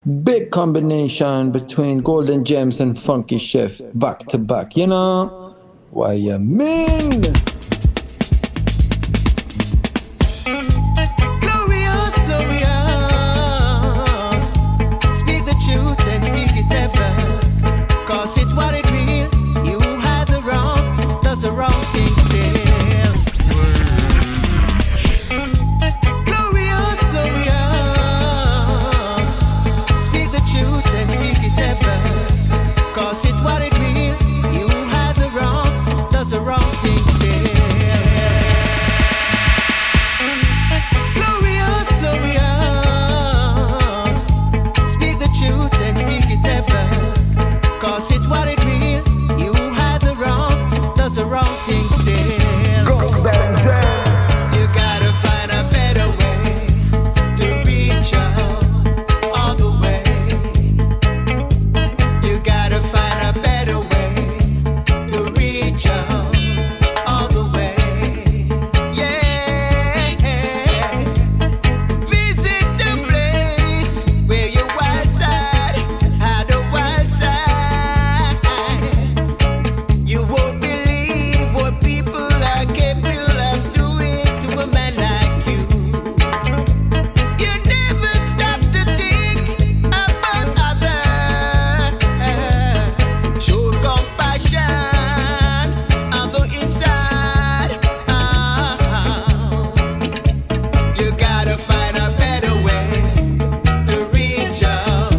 Big combination between Golden Gems and Funky Cheff, back to back, you know? Why you mean? Glorious, glorious. Speak the truth and speak it ever. Cause it's what it means. You had the wrong, does the wrong thing still. Glorious, glorious. Speak the truth and speak it ever. Cause it's what it means. You had the wrong, does the wrong thing still. Glorious, glorious. Speak the truth and speak it ever. Cause it's what it means. You had the wrong, does the wrong thing still. You gotta find a better way to reach out all the way. You gotta find a better way to reach out all the way. Yeah. Visit the place where your wild side had a wild side. You won't believe what people are capable of doing to a man like you. You never stop to think about others. Show compassion on the inside. You gotta find a better way to reach out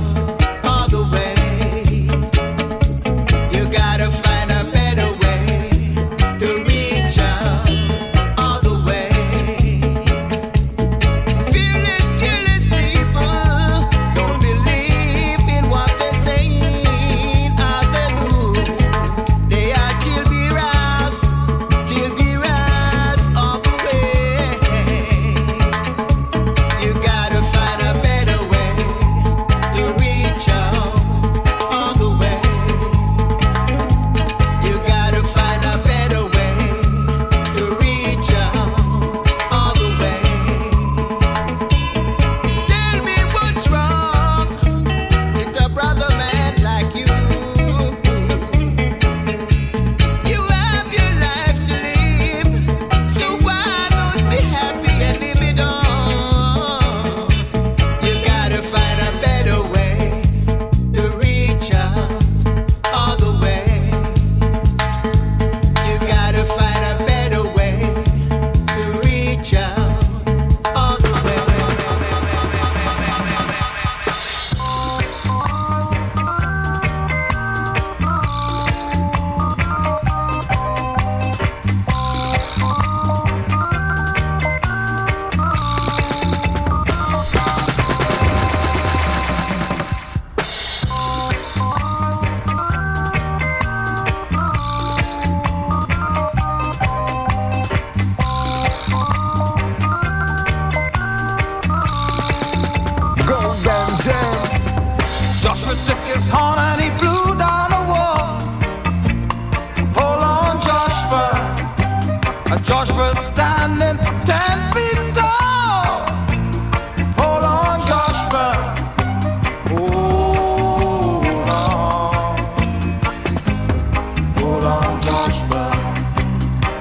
all the way. You gotta find a better way to reach out all the way. Fearless, careless people don't believe in what they're saying or they do. They are till be rise all the way. You gotta find a better way to reach out all the way. You gotta find a better way to reach out all the way. Tell me what's wrong with a brother man like you. You have your life to live, so why not be happy and live it on? You gotta find a better way to reach out all the way. You gotta find a better way to reach out all the way. Joshua took his horn and he blew down the wall. Hold on, Joshua. Joshua standing 10 feet tall. Hold on, Joshua. Hold on. Hold on, Joshua.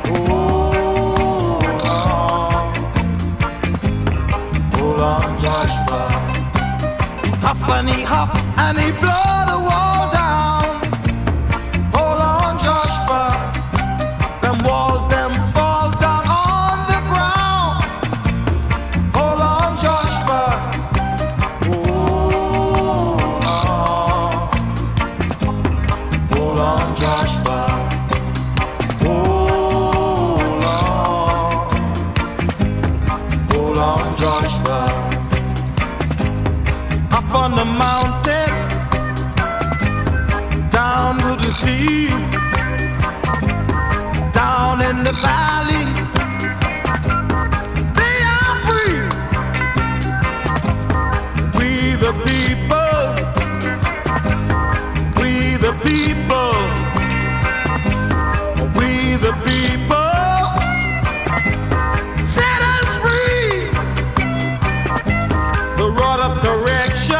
Hold on. Hold on, Joshua. Huff and he huff and he blow the wall down. Hold on, Joshua. Them walls, them fall down on the ground. Hold on, Joshua. Hold on. Hold on, Joshua. Hold on. Hold on, Joshua. Up on the mountain, down to the sea, down in the valley, they are free. We the people, we the people, we the people, set us free. The rod of correction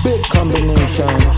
Big combination.